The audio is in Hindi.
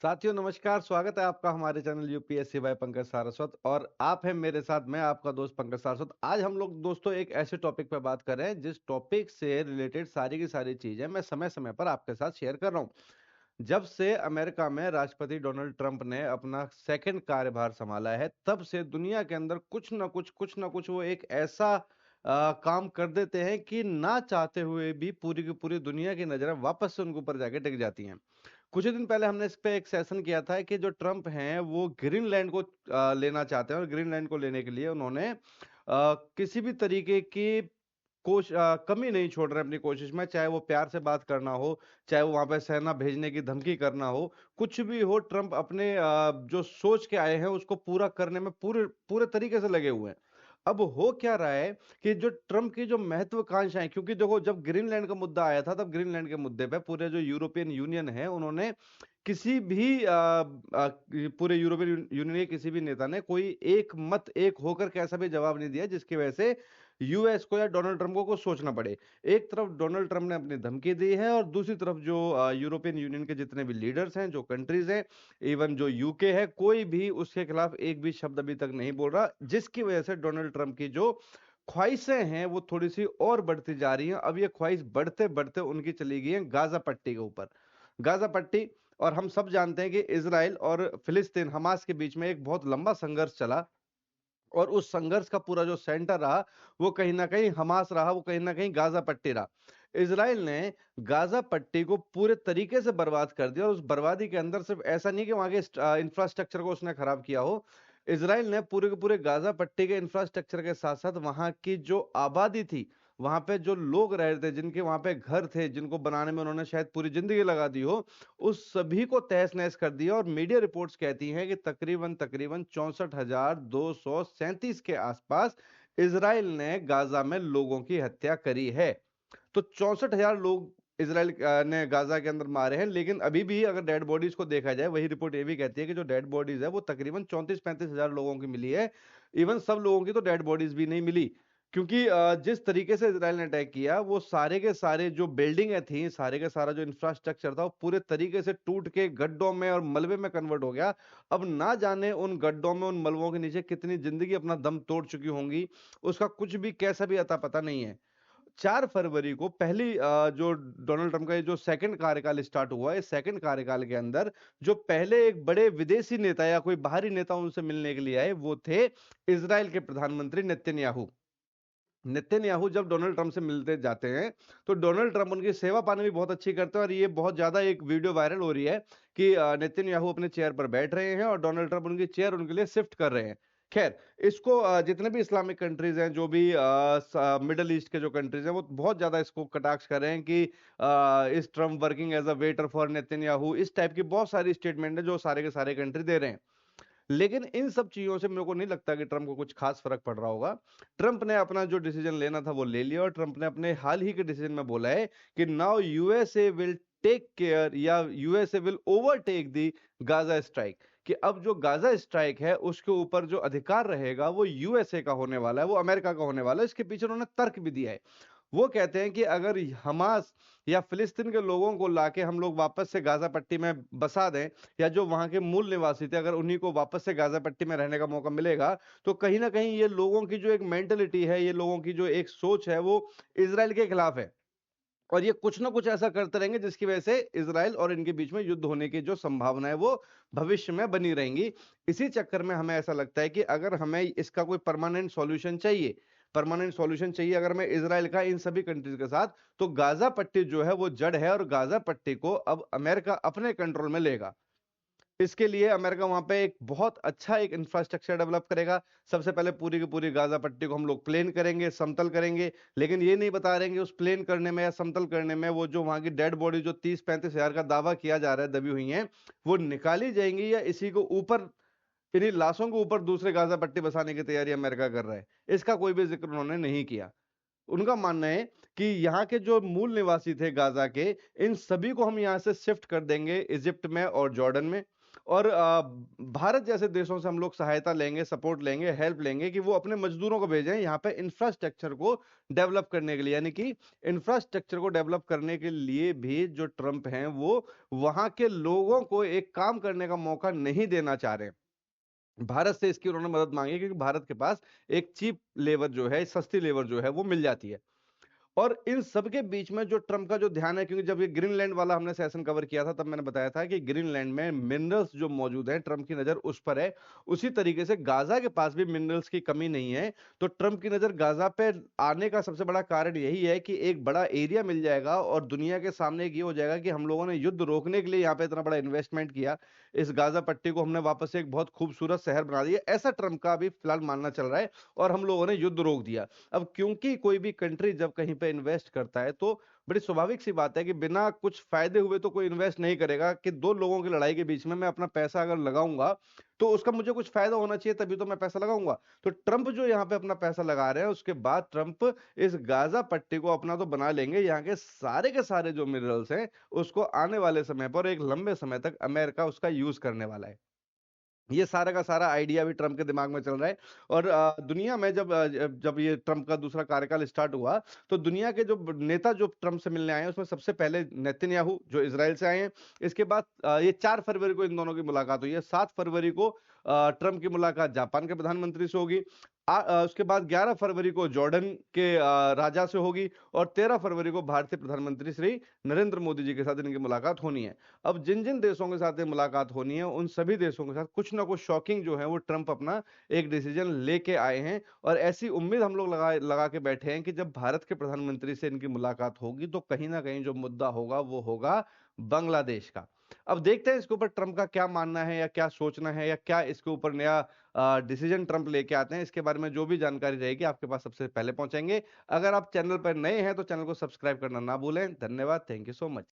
साथियों नमस्कार, स्वागत है आपका हमारे channel UPSC by Pankaj Saraswat और आप हैं मेरे साथ, मैं आपका दोस्त पंकज सारस्वत। आज हम लोग दोस्तों एक ऐसे टॉपिक पे बात कर रहे हैं जिस टॉपिक से रिलेटेड सारी की सारी चीजें मैं समय समय पर आपके साथ शेयर कर रहा हूँ। जब से अमेरिका में राष्ट्रपति डोनाल्ड ट्रंप ने अपना सेकंड कार्यभार संभाला है, तब से दुनिया के अंदर कुछ ना कुछ वो एक ऐसा काम कर देते हैं कि ना चाहते हुए भी पूरी की पूरी दुनिया की नजरें वापस से उनके ऊपर जाके टिक जाती हैं। कुछ ही दिन पहले हमने इस पे एक सेशन किया था कि जो ट्रंप हैं वो ग्रीनलैंड को लेना चाहते हैं और ग्रीनलैंड को लेने के लिए उन्होंने किसी भी तरीके की कमी नहीं छोड़ रहे अपनी कोशिश में, चाहे वो प्यार से बात करना हो, चाहे वो वहां पे सेना भेजने की धमकी करना हो, कुछ भी हो। ट्रंप अपने जो सोच के आए हैं उसको पूरा करने में पूरे पूरे तरीके से लगे हुए हैं। अब हो क्या रहा है कि जो ट्रंप की जो महत्वाकांक्षाएं, क्योंकि देखो जब ग्रीनलैंड का मुद्दा आया था तब ग्रीनलैंड के मुद्दे पे पूरे जो यूरोपियन यूनियन है उन्होंने किसी भी पूरे यूरोपियन यूनियन के किसी भी नेता ने कोई एक होकर के ऐसा भी जवाब नहीं दिया जिसकी वजह से यूएस को या डोनाल्ड ट्रंप को सोचना पड़े। एक तरफ डोनाल्ड ट्रंप ने अपनी धमकी दी है और दूसरी तरफ जो यूरोपियन यूनियन के जितने भी लीडर्स हैं, जो कंट्रीज हैं, इवन जो यूके है, कोई भी उसके खिलाफ एक भी शब्द अभी तक नहीं बोल रहा, जिसकी वजह से डोनाल्ड ट्रंप की जो ख्वाहिशें हैं वो थोड़ी सी और बढ़ती जा रही हैं। अब ये ख्वाहिश बढ़ते बढ़ते उनकी चली गई है गाजा पट्टी के ऊपर। गाजा पट्टी, और हम सब जानते हैं कि इसराइल और फिलिस्तीन हमास के बीच में एक बहुत लंबा संघर्ष चला और उस संघर्ष का पूरा जो सेंटर रहा वो कहीं ना कहीं हमास रहा, वो कहीं ना कहीं गाजा पट्टी रहा। इसराइल ने गाजा पट्टी को पूरे तरीके से बर्बाद कर दिया और उस बर्बादी के अंदर सिर्फ ऐसा नहीं कि वहां के इंफ्रास्ट्रक्चर को उसने खराब किया हो। इसराइल ने पूरे के पूरे गाजा पट्टी के इंफ्रास्ट्रक्चर के साथ साथ वहां की जो आबादी थी, वहां पे जो लोग रह रहे थे, जिनके वहां पे घर थे, जिनको बनाने में उन्होंने शायद पूरी जिंदगी लगा दी हो, उस सभी को तहस नहस कर दिया। और मीडिया रिपोर्ट्स कहती हैं कि तकरीबन तकरीबन 64,237 के आसपास इसराइल ने गाजा में लोगों की हत्या करी है। तो 64,000 लोग इसराइल ने गाजा के अंदर मारे हैं, लेकिन अभी भी अगर डेड बॉडीज को देखा जाए, वही रिपोर्ट ये भी कहती है कि जो डेड बॉडीज है वो तकरीबन 34-35 हजार लोगों की मिली है। इवन सब लोगों की तो डेड बॉडीज भी नहीं मिली, क्योंकि जिस तरीके से इसराइल ने अटैक किया, वो सारे के सारे जो बिल्डिंगें थी, सारे के सारा जो इंफ्रास्ट्रक्चर था, वो पूरे तरीके से टूट के गड्ढों में और मलबे में कन्वर्ट हो गया। अब ना जाने उन गड्ढों में, उन मलबों के नीचे कितनी जिंदगी अपना दम तोड़ चुकी होंगी, उसका कुछ भी कैसा भी अता पता नहीं है। 4 फरवरी को पहली जो डोनाल्ड ट्रंप का ये जो सेकंड कार्यकाल स्टार्ट हुआ है, इस सेकंड कार्यकाल के अंदर जो पहले एक बड़े विदेशी नेता या कोई बाहरी नेता उनसे मिलने के लिए आए, वो थे इजराइल के प्रधानमंत्री नेतन्याहू। नेतन्याहू जब डोनाल्ड ट्रंप से मिलते जाते हैं तो डोनाल्ड ट्रंप उनकी सेवा पानी भी बहुत अच्छी करते हैं, और ये बहुत ज्यादा एक वीडियो वायरल हो रही है कि नेतन्याहू अपने चेयर पर बैठ रहे हैं और डोनाल्ड ट्रंप उनकी चेयर उनके लिए शिफ्ट कर रहे हैं। खैर, इसको जितने भी इस्लामिक कंट्रीज हैं, जो भी मिडल ईस्ट के जो कंट्रीज हैं, वो बहुत ज्यादा इसको कटाक्ष कर रहे हैं कि इस Trump working as a waiter for Netanyahu, इस टाइप की बहुत सारी स्टेटमेंट है जो सारे के सारे कंट्री दे रहे हैं। लेकिन इन सब चीजों से मेरे को नहीं लगता कि ट्रंप को कुछ खास फर्क पड़ रहा होगा। ट्रंप ने अपना जो डिसीजन लेना था वो ले लिया, और ट्रंप ने अपने हाल ही के डिसीजन में बोला है कि now USA will take care, या USA will overtake the Gaza strike, कि अब जो गाजा स्ट्राइक है उसके ऊपर जो अधिकार रहेगा वो यूएसए का होने वाला है, वो अमेरिका का होने वाला है। इसके पीछे उन्होंने तर्क भी दिया है। वो कहते हैं कि अगर हमास या फिलिस्तीन के लोगों को लाके हम लोग वापस से गाजा पट्टी में बसा दें, या जो वहां के मूल निवासी थे अगर उन्हीं को वापस से गाजा पट्टी में रहने का मौका मिलेगा, तो कहीं ना कहीं ये लोगों की जो एक मेंटेलिटी है, ये लोगों की जो एक सोच है, वो इसराइल के खिलाफ है। और ये कुछ ना कुछ ऐसा करते रहेंगे जिसकी वजह से इसराइल और इनके बीच में युद्ध होने की जो संभावना है वो भविष्य में बनी रहेंगी। इसी चक्कर में हमें ऐसा लगता है कि अगर हमें इसका कोई परमानेंट सॉल्यूशन चाहिए, अगर हमें इसराइल का इन सभी कंट्रीज के साथ, तो गाजा पट्टी जो है वो जड़ है, और गाजा पट्टी को अब अमेरिका अपने कंट्रोल में लेगा। इसके लिए अमेरिका वहां पे एक बहुत अच्छा एक इंफ्रास्ट्रक्चर डेवलप करेगा। सबसे पहले पूरी की पूरी गाजा पट्टी को हम लोग प्लेन करेंगे, समतल करेंगे। लेकिन ये नहीं बता रहे हैं कि उस प्लेन करने में या समतल करने में वो जो वहां की डेड बॉडी जो 30-35 हजार का दावा किया जा रहा है दबी हुई हैं, वो निकाली जाएंगी, या इसी को ऊपर, इन्हीं लाशों के ऊपर दूसरे गाजा पट्टी बसाने की तैयारी अमेरिका कर रहा है। इसका कोई भी जिक्र उन्होंने नहीं किया। उनका मानना है कि यहाँ के जो मूल निवासी थे गाजा के, इन सभी को हम यहाँ से शिफ्ट कर देंगे इजिप्ट में और जॉर्डन में। और भारत जैसे देशों से हम लोग सहायता लेंगे, सपोर्ट लेंगे, हेल्प लेंगे कि वो अपने मजदूरों को भेजें यहाँ पे इंफ्रास्ट्रक्चर को डेवलप करने के लिए। यानी कि इंफ्रास्ट्रक्चर को डेवलप करने के लिए भी जो ट्रंप हैं, वो वहाँ के लोगों को एक काम करने का मौका नहीं देना चाह रहे हैं। भारत से इसकी उन्होंने मदद माँगी है क्योंकि भारत के पास एक चीप लेबर जो है, सस्ती लेबर जो है, वो मिल जाती है। और इन सब के बीच में जो ट्रंप का जो ध्यान है, क्योंकि जब ये ग्रीनलैंड वाला हमने सेशन कवर किया था, तब मैंने बताया था कि ग्रीनलैंड में मिनरल्स जो मौजूद हैं, ट्रंप की नजर उस पर है। उसी तरीके से गाजा के पास भी मिनरल्स की कमी नहीं है। तो ट्रंप की नजर गाजा पे आने का सबसे बड़ा कारण यही है कि एक बड़ा एरिया मिल जाएगा और दुनिया के सामने एक ये हो जाएगा कि हम लोगों ने युद्ध रोकने के लिए यहाँ पे इतना बड़ा इन्वेस्टमेंट किया, इस गाजा पट्टी को हमने वापस से एक बहुत खूबसूरत शहर बना दिया, ऐसा ट्रंप का अभी फिलहाल मानना चल रहा है। और हम लोगों ने युद्ध रोक दिया। अब क्योंकि कोई भी कंट्री जब कहीं पे इन्वेस्ट करता है, तो बड़ी स्वाभाविक सी बात है कि बिना कुछ फायदे हुए तो कोई इन्वेस्ट नहीं करेगा। कि दो लोगों की लड़ाई के बीच में मैं अपना पैसा अगर लगाऊंगा, तो उसका मुझे कुछ फायदा होना चाहिए, तभी तो मैं पैसा लगाऊंगा। तो ट्रंप जो यहाँ पे अपना पैसा लगा रहे हैं, उसके बाद ट्रंप इस गाजा पट्टी को अपना तो बना लेंगे, यहाँ के सारे जो मिनरल्स हैं, उसको आने वाले समय पर एक लंबे समय तक अमेरिका उसका यूज करने वाला है। ये सारा का सारा आइडिया भी ट्रंप के दिमाग में चल रहा है। और दुनिया में जब ये ट्रंप का दूसरा कार्यकाल स्टार्ट हुआ, तो दुनिया के जो नेता जो ट्रंप से मिलने आए हैं, उसमें सबसे पहले नेतन्याहू जो इसराइल से आए हैं। इसके बाद ये 4 फरवरी को इन दोनों की मुलाकात हुई है। 7 फरवरी को ट्रंप की मुलाकात जापान के प्रधानमंत्री से होगी। उसके बाद 11 फरवरी को जॉर्डन के राजा से होगी। और 13 फरवरी को भारतीय प्रधानमंत्री श्री नरेंद्र मोदी जी के साथ इनकी मुलाकात होनी है। अब जिन जिन देशों के साथ ये मुलाकात होनी है, उन सभी देशों के साथ कुछ ना कुछ शॉकिंग जो है वो ट्रंप अपना एक डिसीजन लेके आए हैं। और ऐसी उम्मीद हम लोग लगा लगा के बैठे हैं कि जब भारत के प्रधानमंत्री से इनकी मुलाकात होगी, तो कहीं ना कहीं जो मुद्दा होगा वो होगा बांग्लादेश का। अब देखते हैं इसके ऊपर ट्रंप का क्या मानना है, या क्या सोचना है, या क्या इसके ऊपर नया डिसीजन ट्रंप लेके आते हैं। इसके बारे में जो भी जानकारी रहेगी आपके पास सबसे पहले पहुंचाएंगे। अगर आप चैनल पर नए हैं तो चैनल को सब्सक्राइब करना ना भूलें। धन्यवाद। Thank you so much.